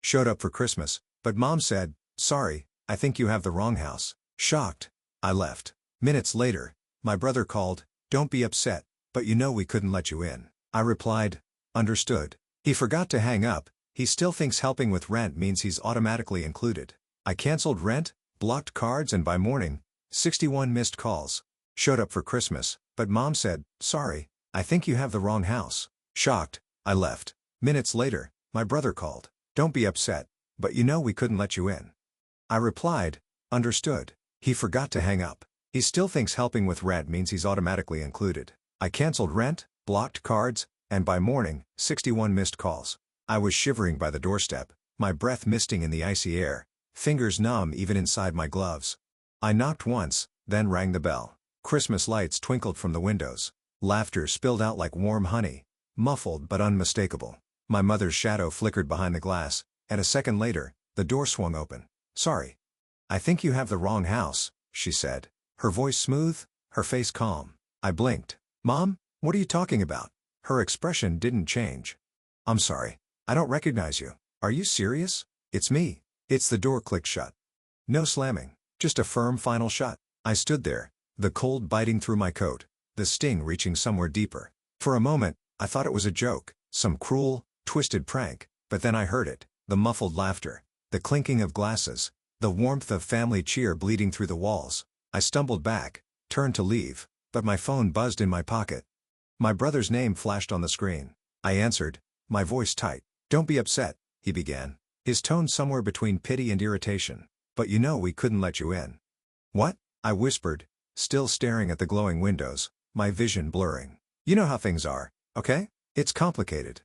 Showed up for Christmas, but Mom said, "Sorry, I think you have the wrong house." Shocked, I left. Minutes later, my brother called, "Don't be upset, but you know we couldn't let you in." I replied, "Understood." He forgot to hang up. He still thinks helping with rent means he's automatically included. I canceled rent, blocked cards, and by morning, 61 missed calls. Showed up for Christmas, but Mom said, "Sorry, I think you have the wrong house." Shocked, I left. Minutes later, my brother called, "Don't be upset, but you know we couldn't let you in." I replied, "Understood." He forgot to hang up. He still thinks helping with rent means he's automatically included. I canceled rent, blocked cards, and by morning, 61 missed calls. I was shivering by the doorstep, my breath misting in the icy air, fingers numb even inside my gloves. I knocked once, then rang the bell. Christmas lights twinkled from the windows. Laughter spilled out like warm honey, muffled but unmistakable. My mother's shadow flickered behind the glass, and a second later, the door swung open. "Sorry. I think you have the wrong house," she said. Her voice smooth, her face calm. I blinked. "Mom, what are you talking about?" Her expression didn't change. "I'm sorry. I don't recognize you. Are you serious?" "It's me." The door clicked shut. No slamming, just a firm final shut. I stood there, the cold biting through my coat, the sting reaching somewhere deeper. For a moment, I thought it was a joke, some cruel, twisted prank, but then I heard it, the muffled laughter, the clinking of glasses, the warmth of family cheer bleeding through the walls. I stumbled back, turned to leave, but my phone buzzed in my pocket. My brother's name flashed on the screen. I answered, my voice tight. "Don't be upset," he began, his tone somewhere between pity and irritation. "But you know we couldn't let you in." "What?" I whispered, still staring at the glowing windows, my vision blurring. "You know how things are, okay? It's complicated.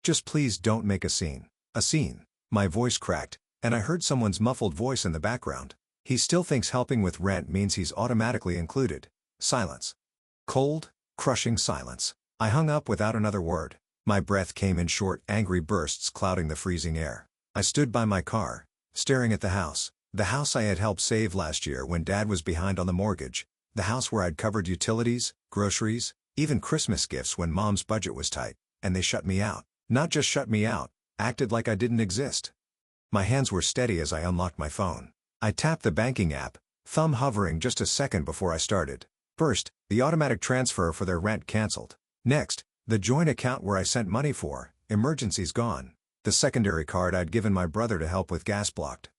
Just please don't make a scene." A scene. My voice cracked, and I heard someone's muffled voice in the background. "He still thinks helping with rent means he's automatically included." Silence. Cold, crushing silence. I hung up without another word. My breath came in short, angry bursts clouding the freezing air. I stood by my car, staring at the house I had helped save last year when Dad was behind on the mortgage, the house where I'd covered utilities, groceries, even Christmas gifts when Mom's budget was tight, and they shut me out. Not just shut me out, acted like I didn't exist. My hands were steady as I unlocked my phone. I tapped the banking app, thumb hovering just a second before I started. First, the automatic transfer for their rent canceled. Next, the joint account where I sent money for emergencies gone. The secondary card I'd given my brother to help with gas blocked.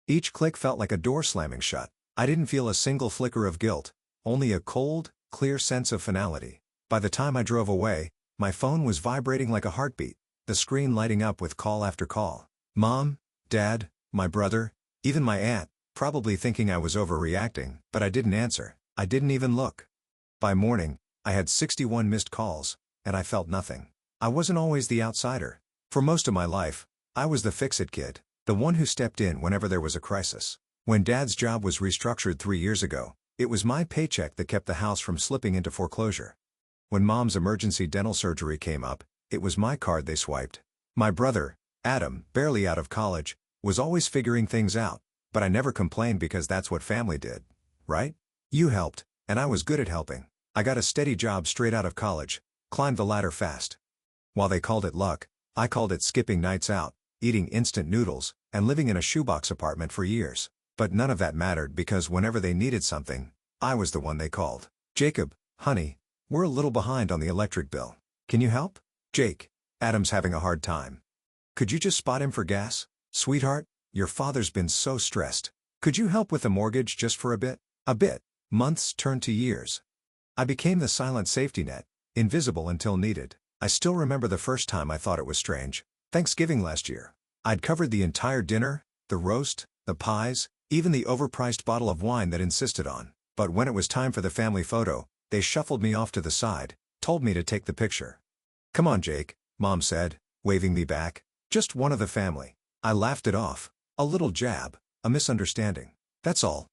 Each click felt like a door slamming shut. I didn't feel a single flicker of guilt, only a cold, clear sense of finality. By the time I drove away, my phone was vibrating like a heartbeat, the screen lighting up with call after call. Mom, Dad, my brother, even my aunt, probably thinking I was overreacting, but I didn't answer. I didn't even look. By morning, I had 61 missed calls, and I felt nothing. I wasn't always the outsider. For most of my life, I was the fix-it kid, the one who stepped in whenever there was a crisis. When Dad's job was restructured 3 years ago, it was my paycheck that kept the house from slipping into foreclosure. When Mom's emergency dental surgery came up, it was my card they swiped. My brother, Adam, barely out of college, was always figuring things out, but I never complained because that's what family did, right? You helped, and I was good at helping. I got a steady job straight out of college, climbed the ladder fast. While they called it luck, I called it skipping nights out, eating instant noodles, and living in a shoebox apartment for years. But none of that mattered because whenever they needed something, I was the one they called. "Jacob, honey, we're a little behind on the electric bill. Can you help?" "Jake, Adam's having a hard time. Could you just spot him for gas?" "Sweetheart, your father's been so stressed. Could you help with the mortgage just for a bit?" A bit. Months turned to years. I became the silent safety net, invisible until needed. I still remember the first time I thought it was strange. Thanksgiving last year. I'd covered the entire dinner, the roast, the pies, even the overpriced bottle of wine that insisted on. But when it was time for the family photo, they shuffled me off to the side, told me to take the picture. "Come on, Jake," Mom said, waving me back. "Just one of the family." I laughed it off. A little jab, a misunderstanding. That's all.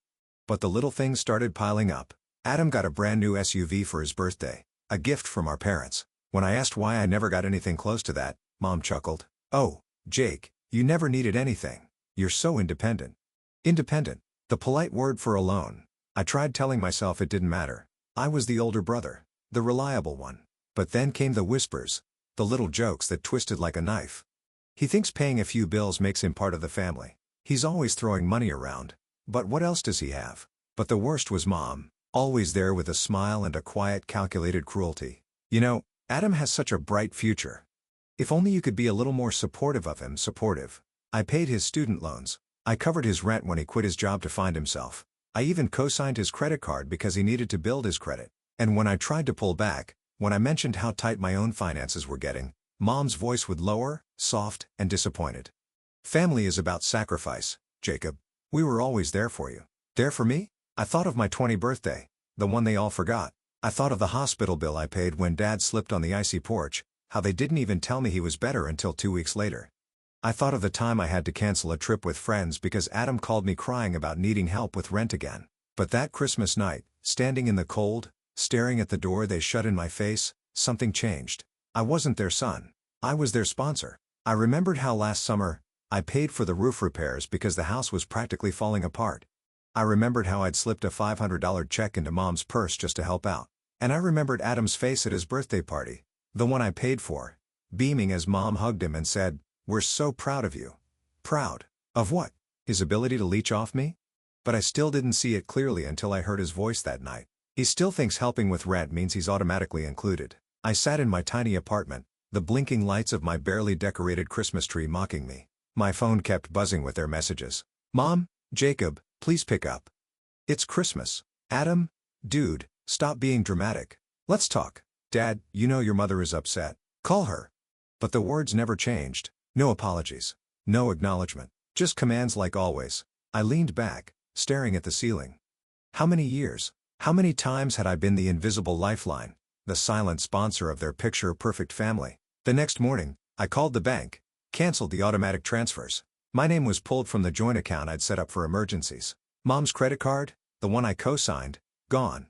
But the little things started piling up. Adam got a brand new SUV for his birthday, a gift from our parents. When I asked why I never got anything close to that, Mom chuckled. "Oh, Jake, you never needed anything. You're so independent." Independent, the polite word for alone. I tried telling myself it didn't matter. I was the older brother, the reliable one. But then came the whispers, the little jokes that twisted like a knife. He thinks paying a few bills makes him part of the family. He's always throwing money around. But what else does he have? But the worst was Mom, always there with a smile and a quiet, calculated cruelty. You know, Adam has such a bright future. If only you could be a little more supportive of him. Supportive. I paid his student loans. I covered his rent when he quit his job to find himself. I even co-signed his credit card because he needed to build his credit. And when I tried to pull back, when I mentioned how tight my own finances were getting, Mom's voice would lower, soft, and disappointed. Family is about sacrifice, Jacob. We were always there for you. There for me? I thought of my 20th birthday, the one they all forgot. I thought of the hospital bill I paid when Dad slipped on the icy porch, how they didn't even tell me he was better until 2 weeks later. I thought of the time I had to cancel a trip with friends because Adam called me crying about needing help with rent again. But that Christmas night, standing in the cold, staring at the door they shut in my face, something changed. I wasn't their son. I was their sponsor. I remembered how last summer, I paid for the roof repairs because the house was practically falling apart. I remembered how I'd slipped a $500 check into Mom's purse just to help out. And I remembered Adam's face at his birthday party, the one I paid for, beaming as Mom hugged him and said, "We're so proud of you." Proud. Of what? His ability to leech off me? But I still didn't see it clearly until I heard his voice that night. He still thinks helping with rent means he's automatically included. I sat in my tiny apartment, the blinking lights of my barely decorated Christmas tree mocking me. My phone kept buzzing with their messages. Mom, Jacob, please pick up. It's Christmas. Adam, dude, stop being dramatic. Let's talk. Dad, you know your mother is upset. Call her. But the words never changed. No apologies. No acknowledgement. Just commands like always. I leaned back, staring at the ceiling. How many years? How many times had I been the invisible lifeline, the silent sponsor of their picture-perfect family? The next morning, I called the bank, canceled the automatic transfers. My name was pulled from the joint account I'd set up for emergencies. Mom's credit card, the one I co-signed, gone.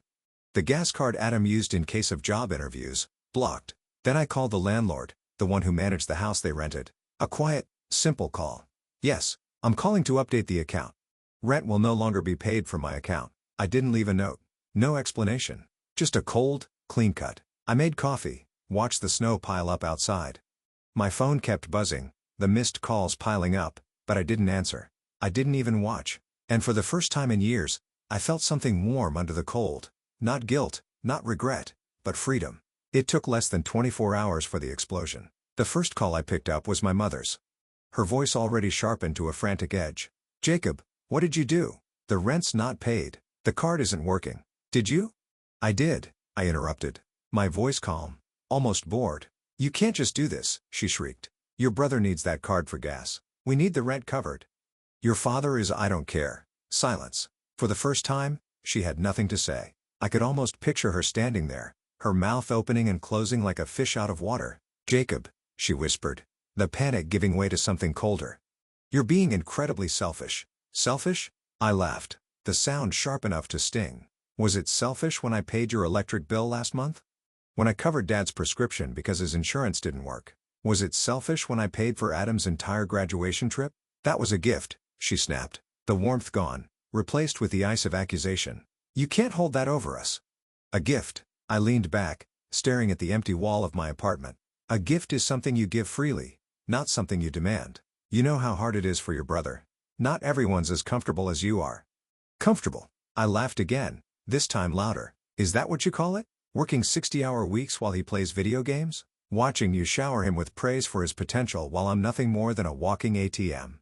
The gas card Adam used in case of job interviews, blocked. Then I called the landlord, the one who managed the house they rented. A quiet, simple call. Yes, I'm calling to update the account. Rent will no longer be paid from my account. I didn't leave a note. No explanation. Just a cold, clean cut. I made coffee, watched the snow pile up outside. My phone kept buzzing, the missed calls piling up, but I didn't answer. I didn't even watch. And for the first time in years, I felt something warm under the cold. Not guilt, not regret, but freedom. It took less than 24 hours for the explosion. The first call I picked up was my mother's. Her voice already sharpened to a frantic edge. Jacob, what did you do? The rent's not paid. The card isn't working. Did you? I did, I interrupted. My voice calm, almost bored. You can't just do this, she shrieked. Your brother needs that card for gas. We need the rent covered. Your father is I don't care. Silence. For the first time, she had nothing to say. I could almost picture her standing there, her mouth opening and closing like a fish out of water. Jacob, she whispered, the panic giving way to something colder. You're being incredibly selfish. Selfish? I laughed, the sound sharp enough to sting. Was it selfish when I paid your electric bill last month? When I covered Dad's prescription because his insurance didn't work? Was it selfish when I paid for Adam's entire graduation trip? That was a gift, she snapped, the warmth gone, replaced with the ice of accusation. You can't hold that over us. A gift. I leaned back, staring at the empty wall of my apartment. A gift is something you give freely, not something you demand. You know how hard it is for your brother. Not everyone's as comfortable as you are. Comfortable. I laughed again, this time louder. Is that what you call it? Working 60-hour weeks while he plays video games? Watching you shower him with praise for his potential while I'm nothing more than a walking ATM.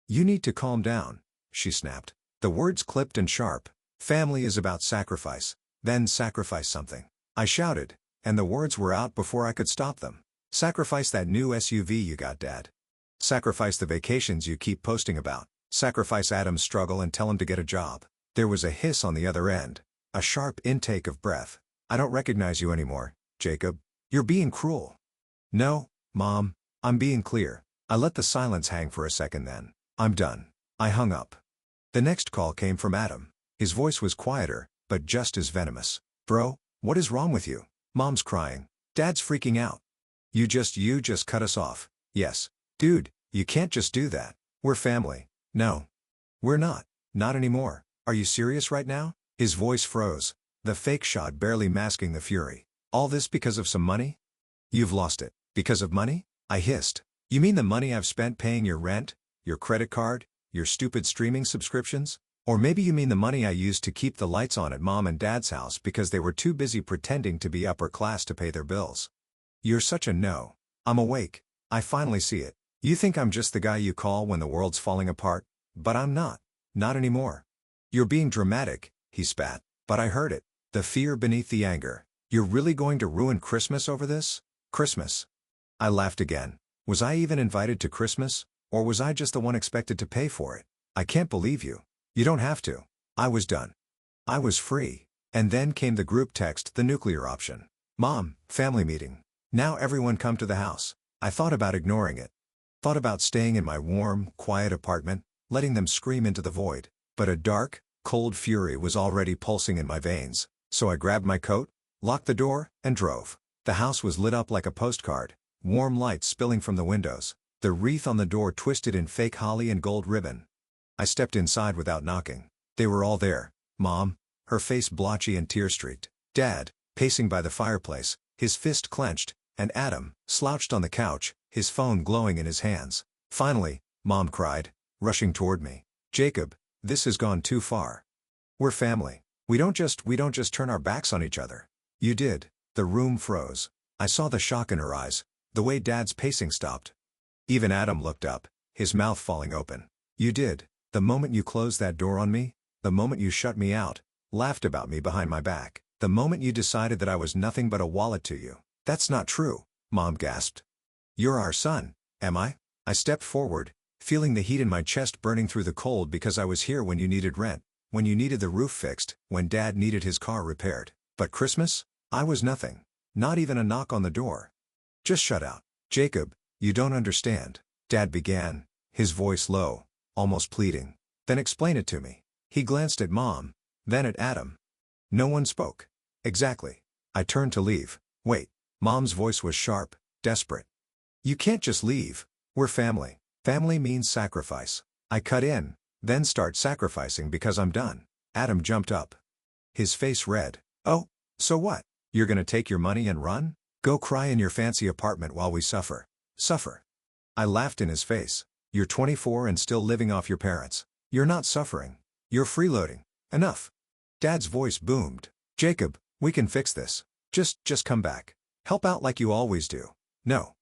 You need to calm down, she snapped. The words clipped and sharp. Family is about sacrifice. Then sacrifice something. I shouted, and the words were out before I could stop them. Sacrifice that new SUV you got, Dad. Sacrifice the vacations you keep posting about. Sacrifice Adam's struggle and tell him to get a job. There was a hiss on the other end, a sharp intake of breath. I don't recognize you anymore, Jacob. You're being cruel. No, Mom, I'm being clear. I let the silence hang for a second then. I'm done. I hung up. The next call came from Adam. His voice was quieter, but just as venomous. Bro, what is wrong with you? Mom's crying. Dad's freaking out. You just cut us off. Yes. Dude, you can't just do that. We're family. No. We're not. Not anymore. Are you serious right now? His voice froze, the fake shot barely masking the fury. All this because of some money? You've lost it. Because of money? I hissed. You mean the money I've spent paying your rent, your credit card, your stupid streaming subscriptions? Or maybe you mean the money I used to keep the lights on at mom and dad's house because they were too busy pretending to be upper class to pay their bills. You're such a no. I'm awake. I finally see it. You think I'm just the guy you call when the world's falling apart, but I'm not. Not anymore. You're being dramatic, he spat, but I heard it. The fear beneath the anger. You're really going to ruin Christmas over this? Christmas. I laughed again. Was I even invited to Christmas, or was I just the one expected to pay for it? I can't believe you. You don't have to. I was done. I was free. And then came the group text, the nuclear option. Mom, family meeting. Now everyone come to the house. I thought about ignoring it. Thought about staying in my warm, quiet apartment, letting them scream into the void. But a dark, cold fury was already pulsing in my veins, so I grabbed my coat, locked the door, and drove. The house was lit up like a postcard, warm lights spilling from the windows, the wreath on the door twisted in fake holly and gold ribbon. I stepped inside without knocking. They were all there. Mom, her face blotchy and tear-streaked. Dad, pacing by the fireplace, his fist clenched, and Adam, slouched on the couch, his phone glowing in his hands. Finally, Mom cried, rushing toward me. Jacob, this has gone too far. We're family. We don't just turn our backs on each other. You did. The room froze. I saw the shock in her eyes, the way Dad's pacing stopped. Even Adam looked up, his mouth falling open. You did. The moment you closed that door on me, the moment you shut me out, laughed about me behind my back, the moment you decided that I was nothing but a wallet to you. That's not true, Mom gasped. You're our son, am I? I stepped forward, feeling the heat in my chest burning through the cold because I was here when you needed rent, when you needed the roof fixed, when Dad needed his car repaired. But Christmas? I was nothing. Not even a knock on the door. Just shut out. Jacob, you don't understand, Dad began, his voice low, almost pleading. Then explain it to me. He glanced at Mom, then at Adam. No one spoke. Exactly. I turned to leave. Wait. Mom's voice was sharp, desperate. You can't just leave. We're family. Family means sacrifice. I cut in, then start sacrificing because I'm done. Adam jumped up. His face red. Oh, so what? You're gonna take your money and run? Go cry in your fancy apartment while we suffer. Suffer. I laughed in his face. You're 24 and still living off your parents. You're not suffering. You're freeloading. Enough. Dad's voice boomed. Jacob, we can fix this. Just come back. Help out like you always do. No.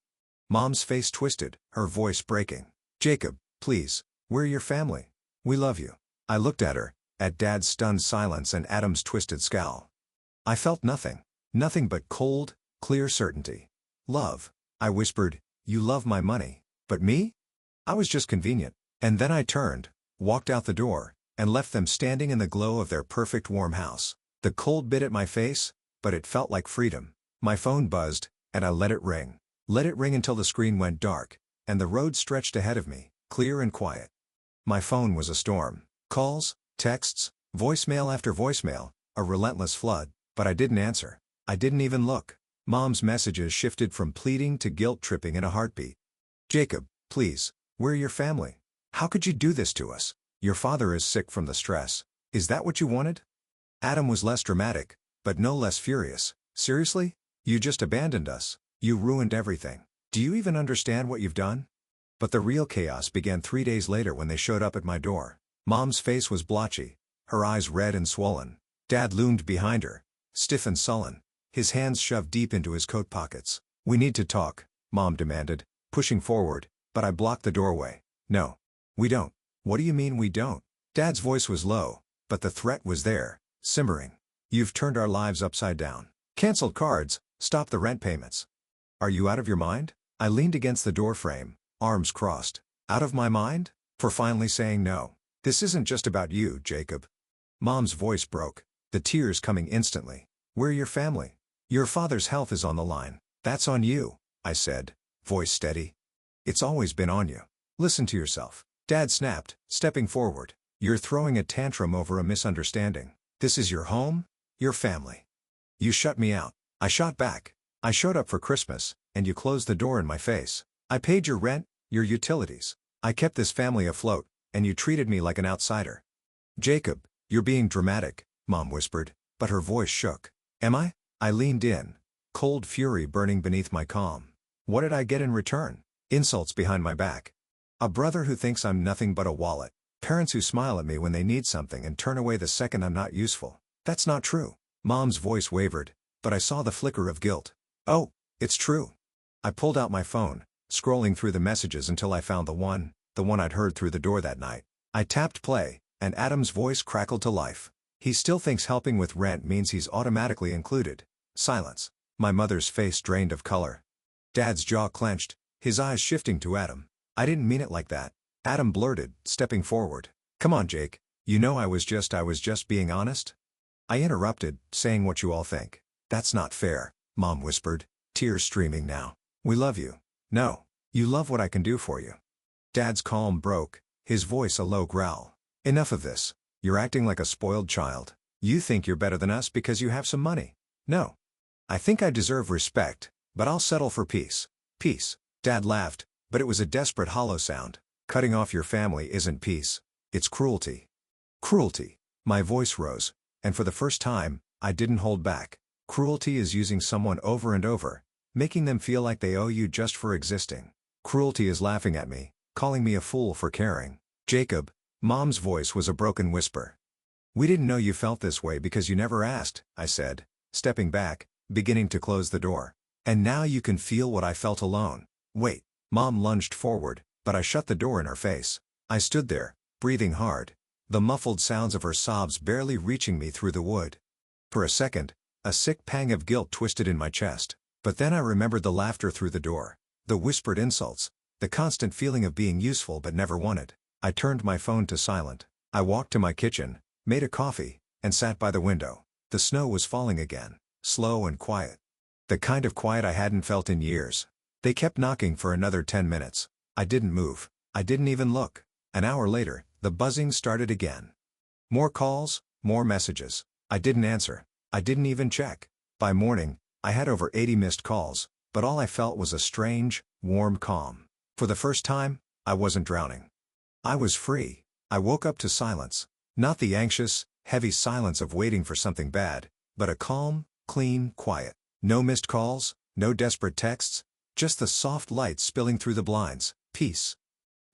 Mom's face twisted, her voice breaking. Jacob, please, we're your family. We love you. I looked at her, at Dad's stunned silence and Adam's twisted scowl. I felt nothing. Nothing but cold, clear certainty. Love. I whispered, you love my money. But me? I was just convenient. And then I turned, walked out the door, and left them standing in the glow of their perfect warm house. The cold bit at my face, but it felt like freedom. My phone buzzed, and I let it ring. Let it ring until the screen went dark, and the road stretched ahead of me, clear and quiet. My phone was a storm. Calls, texts, voicemail after voicemail, a relentless flood, but I didn't answer. I didn't even look. Mom's messages shifted from pleading to guilt-tripping in a heartbeat. Jacob, please, we're your family. How could you do this to us? Your father is sick from the stress. Is that what you wanted? Adam was less dramatic, but no less furious. Seriously? You just abandoned us. You ruined everything. Do you even understand what you've done? But the real chaos began 3 days later when they showed up at my door. Mom's face was blotchy, her eyes red and swollen. Dad loomed behind her, stiff and sullen, his hands shoved deep into his coat pockets. We need to talk, Mom demanded, pushing forward, but I blocked the doorway. No. We don't. What do you mean we don't? Dad's voice was low, but the threat was there, simmering. You've turned our lives upside down. Canceled cards, stopped the rent payments. Are you out of your mind? I leaned against the door frame, arms crossed. Out of my mind? For finally saying no. This isn't just about you, Jacob. Mom's voice broke, the tears coming instantly. We're your family. Your father's health is on the line. That's on you, I said, voice steady. It's always been on you. Listen to yourself. Dad snapped, stepping forward. You're throwing a tantrum over a misunderstanding. This is your home, your family. You shut me out. I shot back. I showed up for Christmas, and you closed the door in my face. I paid your rent, your utilities. I kept this family afloat, and you treated me like an outsider. Jacob, you're being dramatic, Mom whispered, but her voice shook. Am I? I leaned in, cold fury burning beneath my calm. What did I get in return? Insults behind my back. A brother who thinks I'm nothing but a wallet. Parents who smile at me when they need something and turn away the second I'm not useful. That's not true. Mom's voice wavered, but I saw the flicker of guilt. Oh, it's true. I pulled out my phone, scrolling through the messages until I found the one I'd heard through the door that night. I tapped play, and Adam's voice crackled to life. He still thinks helping with rent means he's automatically included. Silence. My mother's face drained of color. Dad's jaw clenched, his eyes shifting to Adam. I didn't mean it like that. Adam blurted, stepping forward. Come on, Jake. You know I was just being honest? I interrupted, saying what you all think. That's not fair, Mom whispered, tears streaming now. We love you. No. You love what I can do for you. Dad's calm broke, his voice a low growl. Enough of this. You're acting like a spoiled child. You think you're better than us because you have some money. No. I think I deserve respect, but I'll settle for peace. Peace. Dad laughed, but it was a desperate hollow sound. Cutting off your family isn't peace. It's cruelty. Cruelty. My voice rose, and for the first time, I didn't hold back. Cruelty is using someone over and over, making them feel like they owe you just for existing. Cruelty is laughing at me, calling me a fool for caring. Jacob, Mom's voice was a broken whisper. We didn't know you felt this way because you never asked, I said, stepping back, beginning to close the door. And now you can feel what I felt alone. Wait. Mom lunged forward, but I shut the door in her face. I stood there, breathing hard, the muffled sounds of her sobs barely reaching me through the wood. For a second, a sick pang of guilt twisted in my chest, but then I remembered the laughter through the door, the whispered insults, the constant feeling of being useful but never wanted. I turned my phone to silent. I walked to my kitchen, made a coffee, and sat by the window. The snow was falling again, slow and quiet. The kind of quiet I hadn't felt in years. They kept knocking for another 10 minutes. I didn't move. I didn't even look. An hour later, the buzzing started again. More calls, more messages. I didn't answer. I didn't even check. By morning, I had over 80 missed calls, but all I felt was a strange, warm calm. For the first time, I wasn't drowning. I was free. I woke up to silence. Not the anxious, heavy silence of waiting for something bad, but a calm, clean quiet. No missed calls, no desperate texts, just the soft light spilling through the blinds. Peace.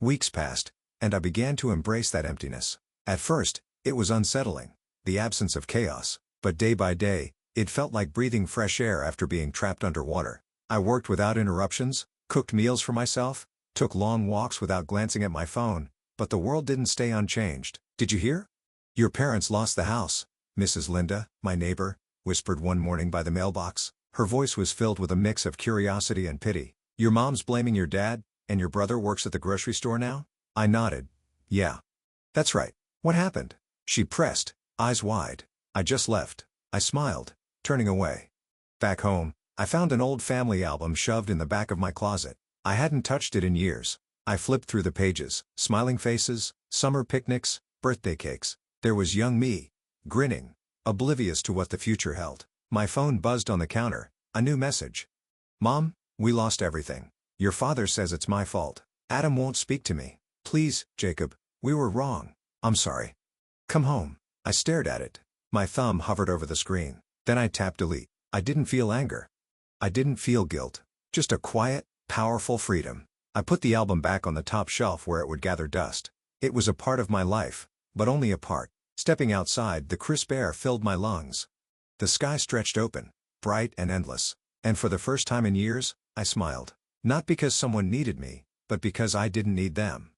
Weeks passed, and I began to embrace that emptiness. At first, it was unsettling, the absence of chaos, but day by day, it felt like breathing fresh air after being trapped underwater. I worked without interruptions, cooked meals for myself, took long walks without glancing at my phone, but the world didn't stay unchanged. Did you hear? Your parents lost the house, Mrs. Linda, my neighbor, whispered one morning by the mailbox. Her voice was filled with a mix of curiosity and pity. Your mom's blaming your dad, and your brother works at the grocery store now? I nodded. Yeah. That's right. What happened? She pressed, eyes wide. I just left. I smiled, turning away. Back home, I found an old family album shoved in the back of my closet. I hadn't touched it in years. I flipped through the pages, smiling faces, summer picnics, birthday cakes. There was young me, grinning, oblivious to what the future held. My phone buzzed on the counter, a new message. Mom, we lost everything. Your father says it's my fault. Adam won't speak to me. Please, Jacob, we were wrong. I'm sorry. Come home. I stared at it. My thumb hovered over the screen. Then I tapped delete. I didn't feel anger. I didn't feel guilt. Just a quiet, powerful freedom. I put the album back on the top shelf where it would gather dust. It was a part of my life, but only a part. Stepping outside, the crisp air filled my lungs. The sky stretched open, bright and endless, and for the first time in years, I smiled. Not because someone needed me, but because I didn't need them.